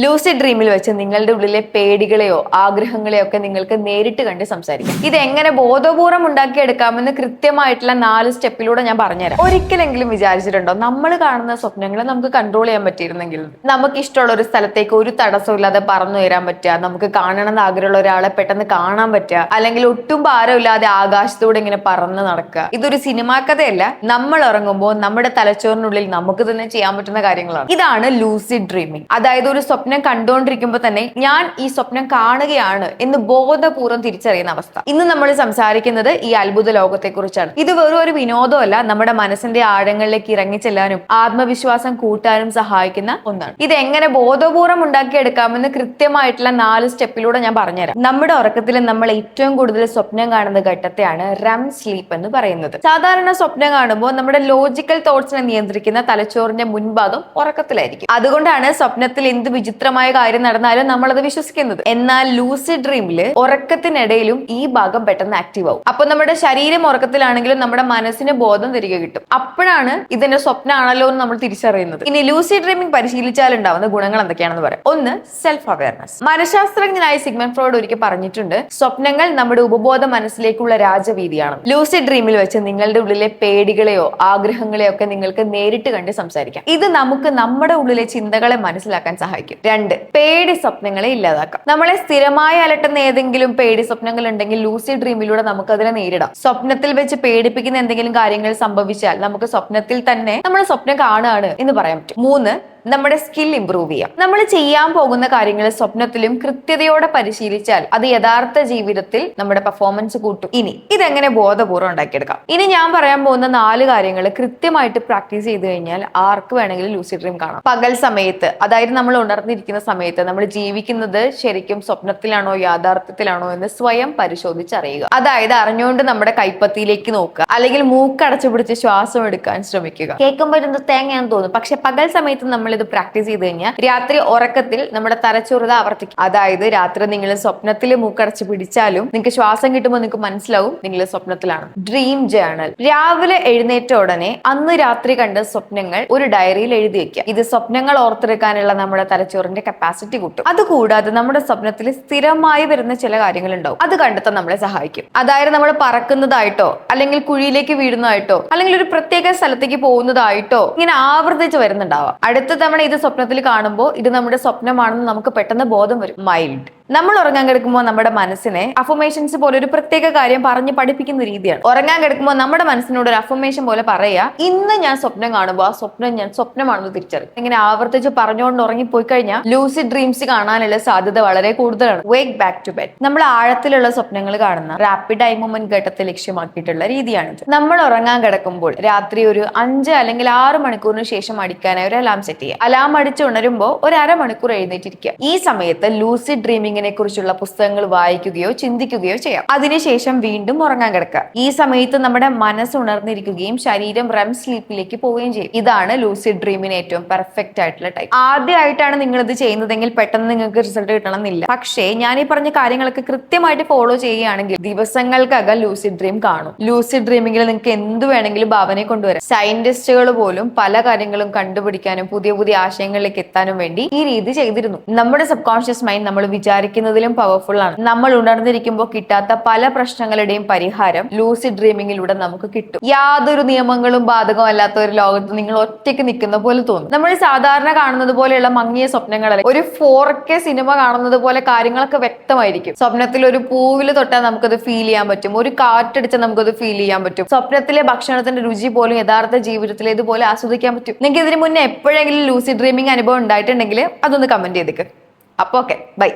Lucid ഡ്രീമിൽ വെച്ച് നിങ്ങളുടെ ഉള്ളിലെ പേടികളെയോ ആഗ്രഹങ്ങളെയോ ഒക്കെ നിങ്ങൾക്ക് നേരിട്ട് കണ്ട് സംസാരിക്കാം. ഇത് എങ്ങനെ ബോധപൂർവം ഉണ്ടാക്കിയെടുക്കാമെന്ന് കൃത്യമായിട്ടുള്ള 4 സ്റ്റെപ്പിലൂടെ ഞാൻ പറഞ്ഞുതരാം. ഒരിക്കലെങ്കിലും വിചാരിച്ചിട്ടുണ്ടോ നമ്മൾ കാണുന്ന സ്വപ്നങ്ങളെ നമുക്ക് കൺട്രോൾ ചെയ്യാൻ പറ്റിയിരുന്നെങ്കിൽ? നമുക്ക് ഇഷ്ടമുള്ള ഒരു സ്ഥലത്തേക്ക് ഒരു തടസ്സമില്ലാതെ പറന്നുയരാൻ പറ്റുക, നമുക്ക് കാണണമെന്ന് ആഗ്രഹമുള്ള ഒരാളെ പെട്ടെന്ന് കാണാൻ പറ്റുക, അല്ലെങ്കിൽ ഒട്ടും ഭാരമില്ലാതെ ആകാശത്തൂടെ ഇങ്ങനെ പറന്ന് നടക്കുക. ഇതൊരു സിനിമാ കഥയല്ല, നമ്മൾ ഇറങ്ങുമ്പോൾ നമ്മുടെ തലച്ചോറിനുള്ളിൽ നമുക്ക് തന്നെ ചെയ്യാൻ പറ്റുന്ന കാര്യങ്ങളാണ്. ഇതാണ് ലൂസിഡ് ഡ്രീമിംഗ്. അതായത് ഒരു സ്വപ്നം കണ്ടുകൊണ്ടിരിക്കുമ്പോൾ തന്നെ ഞാൻ ഈ സ്വപ്നം കാണുകയാണ് എന്ന് ബോധപൂർവ്വം തിരിച്ചറിയുന്ന അവസ്ഥ. ഇന്ന് നമ്മൾ സംസാരിക്കുന്നത് ഈ അത്ഭുത ലോകത്തെ കുറിച്ചാണ്. ഇത് വെറും ഒരു വിനോദമല്ല, നമ്മുടെ മനസ്സിന്റെ ആഴങ്ങളിലേക്ക് ഇറങ്ങിച്ചെല്ലാനും ആത്മവിശ്വാസം കൂട്ടാനും സഹായിക്കുന്ന ഒന്നാണ്. ഇത് എങ്ങനെ ബോധപൂർവ്വം ഉണ്ടാക്കിയെടുക്കാമെന്ന് കൃത്യമായിട്ടുള്ള 4 സ്റ്റെപ്പിലൂടെ ഞാൻ പറഞ്ഞുതരാം. നമ്മുടെ ഉറക്കത്തിൽ നമ്മൾ ഏറ്റവും കൂടുതൽ സ്വപ്നം കാണുന്ന ഘട്ടത്തെയാണ് REM സ്ലീപ്പ് എന്ന് പറയുന്നത്. സാധാരണ സ്വപ്നം കാണുമ്പോൾ നമ്മുടെ ലോജിക്കൽ തോട്ട്സിനെ നിയന്ത്രിക്കുന്ന തലച്ചോറിന്റെ മുൻഭാഗം ഉറക്കത്തിലായിരിക്കും. അതുകൊണ്ടാണ് സ്വപ്നത്തിൽ എന്ത് വിചിത്രമായ കാര്യം നടന്നാലും നമ്മൾ അത് വിശ്വസിക്കുന്നത്. എന്നാൽ ലൂസിഡ് ഡ്രീമില് ഉറക്കത്തിനിടയിലും ഈ ഭാഗം പെട്ടെന്ന് ആക്റ്റീവ് ആവും. അപ്പൊ നമ്മുടെ ശരീരം ഉറക്കത്തിലാണെങ്കിലും നമ്മുടെ മനസ്സിന് ബോധം തിരികെ കിട്ടും. അപ്പോഴാണ് ഇതിന്റെ സ്വപ്നമാണല്ലോ എന്ന് നമ്മൾ തിരിച്ചറിയുന്നത്. ഇനി ലൂസിഡ് ഡ്രീമിംഗ് പരിശീലിച്ചാൽ ഉണ്ടാവുന്ന ഗുണങ്ങൾ എന്തൊക്കെയാണെന്ന് പറയാം. 1. Self awareness. മനഃശാസ്ത്രജ്ഞനായ സിഗ്മണ്ട് ഫ്രോയിഡ് ഒരിക്കൽ പറഞ്ഞിട്ടുണ്ട്, സ്വപ്നങ്ങൾ നമ്മുടെ ഉപബോധ മനസ്സിലേക്കുള്ള രാജവീതിയാണ്. ലൂസിഡ് ഡ്രീമിൽ വെച്ച് നിങ്ങളുടെ ഉള്ളിലെ പേടികളെയോ ആഗ്രഹങ്ങളെയോ ഒക്കെ നിങ്ങൾക്ക് നേരിട്ട് കണ്ട് സംസാരിക്കാം. ഇത് നമുക്ക് നമ്മുടെ ഉള്ളിലെ ചിന്തകളെ മനസ്സിലാക്കാൻ സഹായിക്കും. 2. പേടി സ്വപ്നങ്ങളെ ഇല്ലാതാക്കാം. നമ്മളെ സ്ഥിരമായി അലട്ടുന്ന ഏതെങ്കിലും പേടി സ്വപ്നങ്ങൾ ഉണ്ടെങ്കിൽ ലൂസിഡ് ഡ്രീമിലൂടെ നമുക്ക് അതിനെ നേരിടാം. സ്വപ്നത്തിൽ വെച്ച് പേടിപ്പിക്കുന്ന എന്തെങ്കിലും കാര്യങ്ങൾ സംഭവിച്ചാൽ നമുക്ക് സ്വപ്നത്തിൽ തന്നെ നമ്മൾ സ്വപ്നം കാണുകയാണ് എന്ന് പറയാൻ പറ്റും. 3. നമ്മുടെ സ്കിൽ ഇംപ്രൂവ് ചെയ്യാം. നമ്മൾ ചെയ്യാൻ പോകുന്ന കാര്യങ്ങൾ സ്വപ്നത്തിലും കൃത്യതയോടെ പരിശീലിച്ചാൽ അത് യഥാർത്ഥ ജീവിതത്തിൽ നമ്മുടെ പെർഫോമൻസ് കൂട്ടും. ഇനി ഇതെങ്ങനെ ബോധപൂർവ്വം ഉണ്ടാക്കിയെടുക്കാം? ഇനി ഞാൻ പറയാൻ പോകുന്ന 4 കാര്യങ്ങൾ കൃത്യമായിട്ട് പ്രാക്ടീസ് ചെയ്ത് കഴിഞ്ഞാൽ ആർക്ക് വേണമെങ്കിലും ലൂസിഡ് ഡ്രീം കാണാം. പകൽ സമയത്ത്, അതായത് നമ്മൾ ഉണർന്നിരിക്കുന്ന സമയത്ത് നമ്മൾ ജീവിക്കുന്നത് ശരിക്കും സ്വപ്നത്തിലാണോ യാഥാർത്ഥ്യത്തിലാണോ എന്ന് സ്വയം പരിശോധിച്ചറിയുക. അതായത് അറിഞ്ഞുകൊണ്ട് നമ്മുടെ കൈപ്പത്തിയിലേക്ക് നോക്കുക, അല്ലെങ്കിൽ മൂക്കടച്ചു പിടിച്ച് ശ്വാസം എടുക്കാൻ ശ്രമിക്കുക. കേൾക്കുമ്പോൾ ഇത് തേങ്ങയാണെന്ന് തോന്നും, പക്ഷെ പകൽ സമയത്ത് നമ്മൾ ഇത് പ്രാക്ടീസ് ചെയ്ത് കഴിഞ്ഞാൽ രാത്രി ഉറക്കത്തിൽ നമ്മുടെ തലച്ചോറ് ആവർത്തിക്കും. അതായത് രാത്രി നിങ്ങൾ സ്വപ്നത്തിൽ മൂക്കടച്ച് പിടിച്ചാലും നിങ്ങൾക്ക് ശ്വാസം കിട്ടുമ്പോൾ നിങ്ങൾക്ക് മനസ്സിലാവും നിങ്ങൾ സ്വപ്നത്തിലാണ്. Dream journal. രാവിലെ എഴുന്നേറ്റ ഉടനെ അന്ന് രാത്രി കണ്ട സ്വപ്നങ്ങൾ ഒരു ഡയറിയിൽ എഴുതി വെക്കുക. ഇത് സ്വപ്നങ്ങൾ ഓർത്തെടുക്കാനുള്ള നമ്മുടെ തലച്ചോറിന്റെ കപ്പാസിറ്റി കൂട്ടും. അതുകൂടാതെ നമ്മുടെ സ്വപ്നത്തിൽ സ്ഥിരമായി വരുന്ന ചില കാര്യങ്ങൾ ഉണ്ടാവും, അത് കണ്ടെത്താൻ നമ്മളെ സഹായിക്കും. അതായത് നമ്മൾ പറക്കുന്നതായിട്ടോ അല്ലെങ്കിൽ കുഴിയിലേക്ക് വീഴുന്നതായിട്ടോ അല്ലെങ്കിൽ ഒരു പ്രത്യേക സ്ഥലത്തേക്ക് പോകുന്നതായിട്ടോ ഇങ്ങനെ ആവർത്തിച്ച് വരുന്നുണ്ടാവാം. അടുത്ത തവണ ഇത് സ്വപ്നത്തിൽ കാണുമ്പോൾ ഇത് നമ്മുടെ സ്വപ്നമാണെന്ന് നമുക്ക് പെട്ടെന്ന് ബോധം വരും. മൈൽഡ്. നമ്മൾ ഉറങ്ങാൻ കിടക്കുമ്പോൾ നമ്മുടെ മനസ്സിനെ അഫർമേഷൻസ് പോലെ ഒരു പ്രത്യേക കാര്യം പറഞ്ഞ് പഠിപ്പിക്കുന്ന രീതിയാണ്. ഉറങ്ങാൻ കിടക്കുമ്പോൾ നമ്മുടെ മനസ്സിനോട് ഒരു അഫർമേഷൻ പോലെ പറയാ, ഇന്ന് ഞാൻ സ്വപ്നം കാണുമ്പോൾ ആ സ്വപ്നം ഞാൻ സ്വപ്നമാണെന്ന് തിരിച്ചറിയും. ഇങ്ങനെ ആവർത്തിച്ച് പറഞ്ഞുകൊണ്ട് ഉറങ്ങിപ്പോയി കഴിഞ്ഞാൽ ലൂസിഡ് ഡ്രീംസ് കാണാനുള്ള സാധ്യത വളരെ കൂടുതലാണ്. Wake back to bed. നമ്മൾ ആഴത്തിലുള്ള സ്വപ്നങ്ങൾ കാണുന്ന റാപ്പിഡ് ഐ മൂവ്മെന്റ് ഘട്ടത്തെ ലക്ഷ്യമാക്കിയിട്ടുള്ള രീതിയാണിത്. നമ്മൾ ഉറങ്ങാൻ കിടക്കുമ്പോൾ രാത്രി ഒരു 5 അല്ലെങ്കിൽ 6 മണിക്കൂറിന് ശേഷം അടിക്കാനായി ഒരു അലാം സെറ്റ് ചെയ്യുക. അലാം അടിച്ച് ഉണരുമ്പോൾ ഒരു അരമണിക്കൂർ എഴുന്നേറ്റിരിക്കുക. ഈ സമയത്ത് ലൂസിഡ് ഡ്രീമിംഗ് കുറിച്ചുള്ള പുസ്തകങ്ങൾ വായിക്കുകയോ ചിന്തിക്കുകയോ ചെയ്യാം. അതിനുശേഷം വീണ്ടും ഉറങ്ങാൻ കിടക്കുക. ഈ സമയത്ത് നമ്മുടെ മനസ്സ് ഉണർന്നിരിക്കുകയും ശരീരം REM സ്ലീപ്പിലേക്ക് പോവുകയും ചെയ്യും. ഇതാണ് ലൂസിഡ് ഡ്രീമിന് ഏറ്റവും പെർഫെക്റ്റ് ആയിട്ടുള്ള ടൈം. ആദ്യമായിട്ടാണ് നിങ്ങൾ ഇത് ചെയ്യുന്നതെങ്കിൽ പെട്ടെന്ന് നിങ്ങൾക്ക് റിസൾട്ട് കിട്ടണമെന്നില്ല. പക്ഷേ ഞാൻ ഈ പറഞ്ഞ കാര്യങ്ങളൊക്കെ കൃത്യമായിട്ട് ഫോളോ ചെയ്യുകയാണെങ്കിൽ ദിവസങ്ങൾക്കകം ലൂസിഡ് ഡ്രീം കാണും. ലൂസിഡ് ഡ്രീമിംഗിൽ നിങ്ങൾക്ക് എന്ത് വേണമെങ്കിലും ഭാവനയെ കൊണ്ടുവരാം. സയന്റിസ്റ്റുകൾ പോലും പല കാര്യങ്ങളും കണ്ടുപിടിക്കാനും പുതിയ പുതിയ ആശയങ്ങളിലേക്ക് എത്താനും വേണ്ടി ഈ രീതി ചെയ്തിരുന്നു. നമ്മുടെ സബ് കോൺഷ്യസ് മൈൻഡ് നമ്മൾ വിചാരിക്കുന്നതിലും പവർഫുൾ ആണ്. നമ്മൾ ഉണർന്നിരിക്കുമ്പോൾ കിട്ടാത്ത പല പ്രശ്നങ്ങളുടെയും പരിഹാരം ലൂസിഡ് ഡ്രീമിംഗിലൂടെ നമുക്ക് കിട്ടും. യാതൊരു നിയമങ്ങളും ബാധകമല്ലാത്ത ഒരു ലോകത്ത് നിങ്ങൾ ഒറ്റയ്ക്ക് നിൽക്കുന്ന പോലെ തോന്നും. നമ്മൾ സാധാരണ കാണുന്നത് പോലെയുള്ള മങ്ങിയ സ്വപ്നങ്ങളല്ല, ഒരു 4K സിനിമ കാണുന്നത് പോലെ കാര്യങ്ങളൊക്കെ വ്യക്തമായിരിക്കും. സ്വപ്നത്തിൽ ഒരു പൂവിൽ തൊട്ടാൽ നമുക്കത് ഫീൽ ചെയ്യാൻ പറ്റും, ഒരു കാറ്റടിച്ചാൽ നമുക്കത് ഫീൽ ചെയ്യാൻ പറ്റും. സ്വപ്നത്തിലെ ഭക്ഷണത്തിന്റെ രുചി പോലും യഥാർത്ഥ ജീവിതത്തിൽ ഇതുപോലെ ആസ്വദിക്കാൻ പറ്റും. നിങ്ങൾക്ക് ഇതിന് മുന്നേ എപ്പോഴെങ്കിലും ലൂസിഡ് ഡ്രീമിംഗ് അനുഭവം ഉണ്ടായിട്ടുണ്ടെങ്കിൽ അതൊന്ന് കമന്റ് ചെയ്തേക്ക്. അപ്പൊ ഓക്കെ, ബൈ.